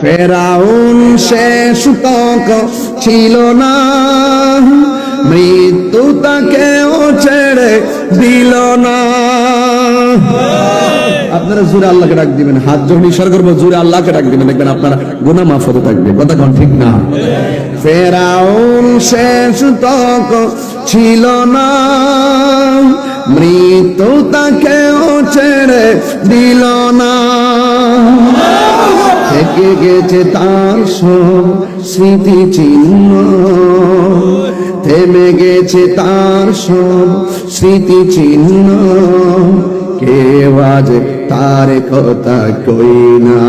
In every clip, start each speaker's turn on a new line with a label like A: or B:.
A: ফেরাউন শেষ তক ছিল না, মৃত্যু তাকেও ছেড়ে দিল না। আপনারা জোরে আল্লাহকে ডাক দিবেন, হাত যখন ইশারা করবো জোরে আল্লাহকে ডাক দিবেন, দেখবেন আপনারা গুনাহ মাফ হতে থাকবে। কথা কোন ঠিক না? ফেরাউন শেষ তক ছিল না, মৃত্যু তাকেও ছেড়ে দিল না। থেকে গেছে তার সব স্মৃতি চিহ্ন, থেমে গেছে তার সব স্মৃতি চিহ্ন। কেউ আজ তার কথা কই না,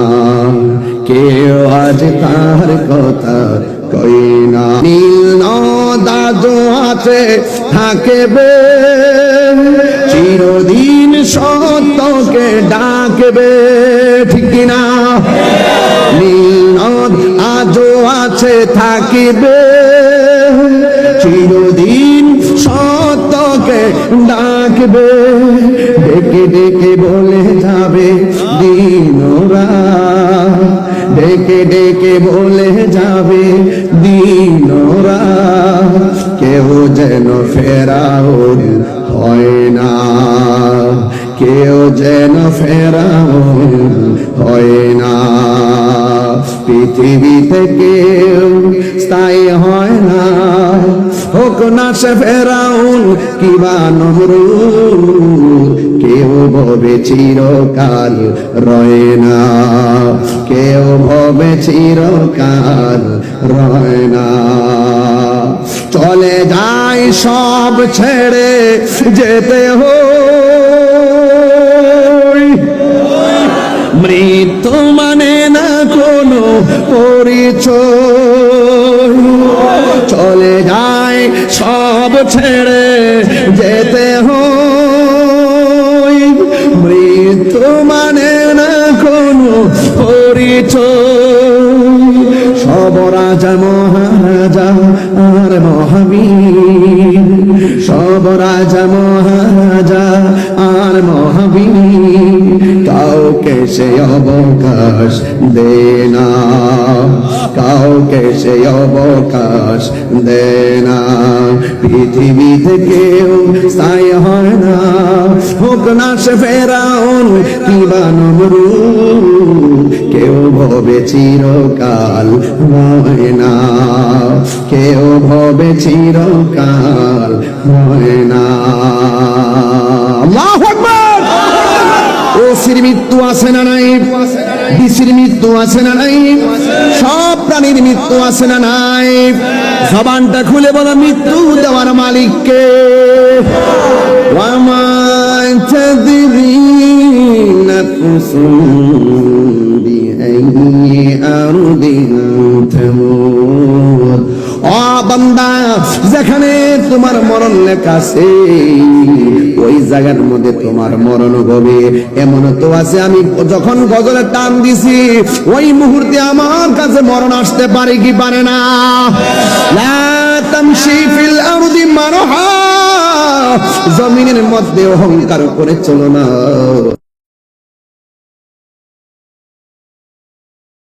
A: কেউ আজ তার কথা কই না। নীল নদ আছে থাকবে, চিরদিন সত্যকে ডাকবে, ঠিক না? নীল নদ আজও আছে থাকবে, চিরদিন সত্যকে ডাকবে। ডেকে ডেকে বলে যাবে দিন-রাত, ডেকে ডেকে বলে যাবে দিন-রাত। কেউ যেন ফেরাউন হয় না, কেউ যেন ফেরাউন হয় না। পৃথিবীতে কেউ স্থায়ী হয় না, হোক না সে ফেরাউন কিবা নমরুদ। কেউ ভবে চিরকাল রয় না, কেউ ভবে চিরকাল রয় না। চলে যায় সব ছেড়ে যেতে হয়, মৃত্যু মানে না কোনো পরিচয়। চলে যায় সব ছেড়ে যেতে হয়, মৃত্যু মানে না কোনো পরিচয়। সব রাজা মহারাজা আর মহাবীর, সব রাজা মহারাজা আর মহাবীর, কাউকে সে অবকাশ দে না, কাউকে সে অবকাশ দে না। পৃথিবীতে কেউ স্থায়ী হয় না, হোক না সে ফেরাউন কিবা নমরুদ। কেউ ভবে চিরকাল রয় না, কেউ ভবে চিরকাল রয় না। আল্লাহু আকবার। ওসির মৃত্যু আছে না নাই? বিসির মৃত্যু আছে না নাই? সব প্রাণীর মৃত্যু আছে না নাই? জবানটা খুলে বলো, মৃত্যু দেওয়ার মালিককে। ওয়া মা তাদরি নাফসুন বিআইয়ি আরদিন তামুত। ও বান্দা, যেখানে তোমার মরণ লেখা আছে ওই জায়গার মধ্যে তোমার মরণ হবে। এমন তো আছে আমি যখন গজলে টান দিছি ওই মুহূর্তে আমার কাছে মরণ আসতে পারে কি পারে না? লা তামশি ফিল আরদি মারহা, জমিনের মধ্যে অহংকার করে চলো না।